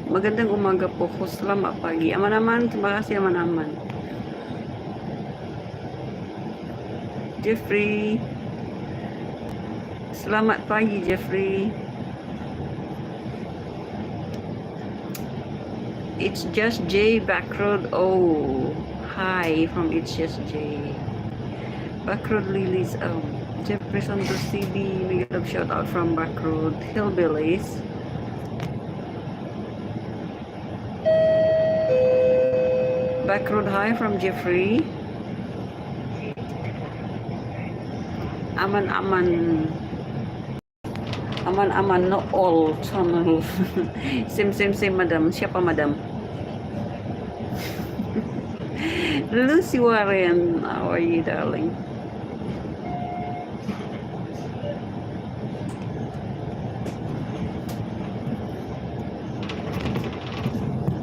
Magandang umaga po. Selamat pagi. Aman-aman. Terima kasih aman-aman. Jeffrey. Selamat pagi, Jeffrey. It's just J Backroad. Oh, hi from It's Just J. Backroad Lilies. Jefferson to CB. Big love shout out from Backroad Hillbillies. Backroad hi from Jeffrey. Aman-aman. Aman-aman, no all channel. Same, madam. Siapa, madam? Lucy Warren, how are you, darling?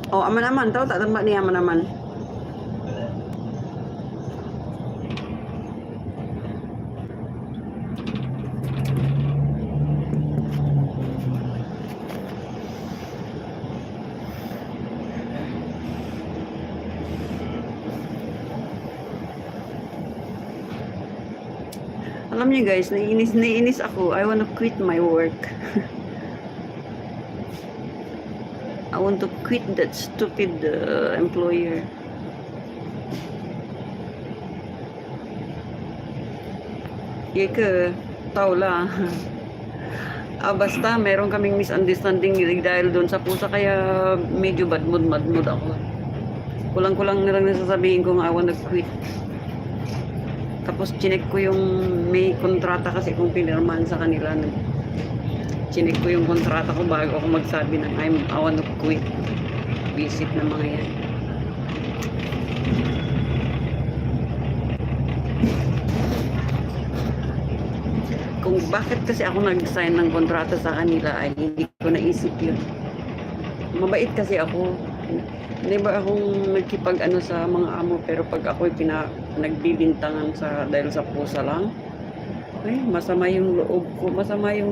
Oh, aman-aman. Tahu tak tempat ni aman-aman? Alam niyo guys, naiinis ako. I want to quit my work. I want to quit that stupid employer. Iya ke? Tahu lah. Basta meron kaming misunderstanding dahil doon sa pusa kaya medyo bad mood ako. Kulang-kulang na lang nasasabihin ko nga I want to quit. Tapos chinek ko yung may kontrata kasi kung pinirmahan sa kanila. Chinek ko yung kontrata ko bago ako magsabi ng I want to quit. Visit na mga yan. Kung bakit kasi ako nag-sign ng kontrata sa kanila ay hindi ko naisip yun. Mabait kasi ako. Hindi ba akong nagkipag-ano sa mga amo pero pag ako'y nagbibintangan dahil sa pusa lang, ay masama yung loob ko. Masama yung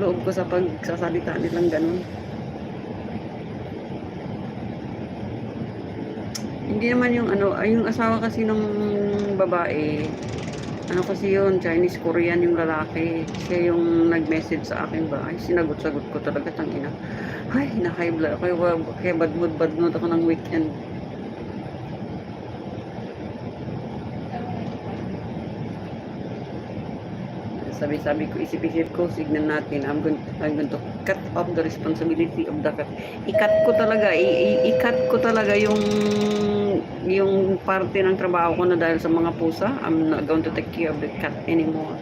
loob ko sa pagsasalita nilang ganun. Hindi naman yung yung asawa kasi ng babae, kasi yun, Chinese Korean yung lalaki. Siya yung nag-message sa akin ba, ay sinagot-sagot ko talaga, tangina. Ay, nakaibla ako, kaya bad mood ako ng weekend. Sabi ko, isip-isip ko, signan natin, I'm going to cut off the responsibility of the cat. I-cut ko talaga yung parte ng trabaho ko na dahil sa mga pusa. I'm not going to take care of the cat anymore.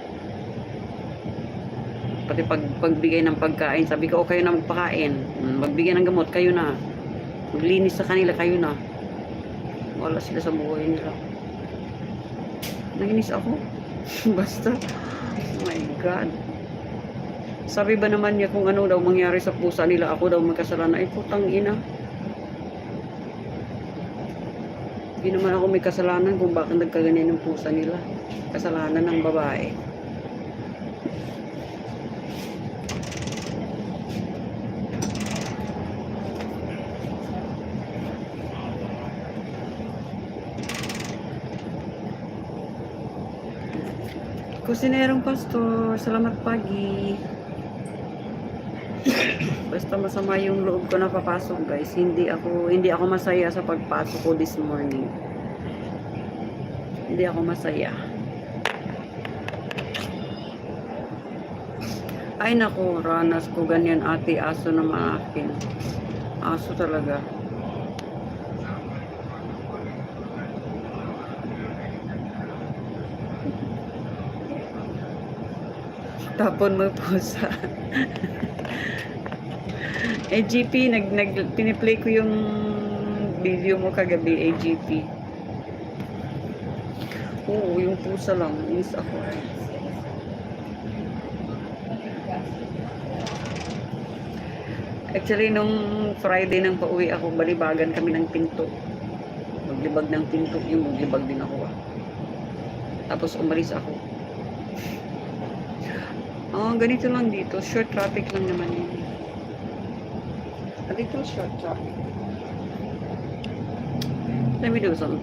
Pati pagbigay ng pagkain, sabi ko, kayo na magpakain. Magbigay ng gamot, kayo na. Maglinis sa kanila, kayo na. Wala sila sa buhay nila. Naginis ako. Basta. Oh my God. Sabi ba naman niya kung ano daw mangyari sa pusa nila, ako daw magkasalanan. Ay, putang ina. Hindi naman ako may kasalanan kung bakit nagkaganyan ng pusa nila. Kasalanan ng babae. Kusinerong pastor, salamat pagi. Basta masama yung loob ko na papasok guys. Hindi ako masaya sa pagpasok ko this morning. Hindi ako masaya. Ay naku, ranas ko ganyan ate, aso naman akin. Aso talaga. Tapon mo pusa. AGP, piniplay ko yung video mo kagabi, AGP. Oo, yung pusa lang. Miss ako. Actually, nung Friday nang pauwi ako, balibagan kami ng pinto. Maglibag ng pinto, yung maglibag din ako. Tapos umalis ako. Ganito lang dito. Short traffic lang naman yun. A little short chop. Let me do something.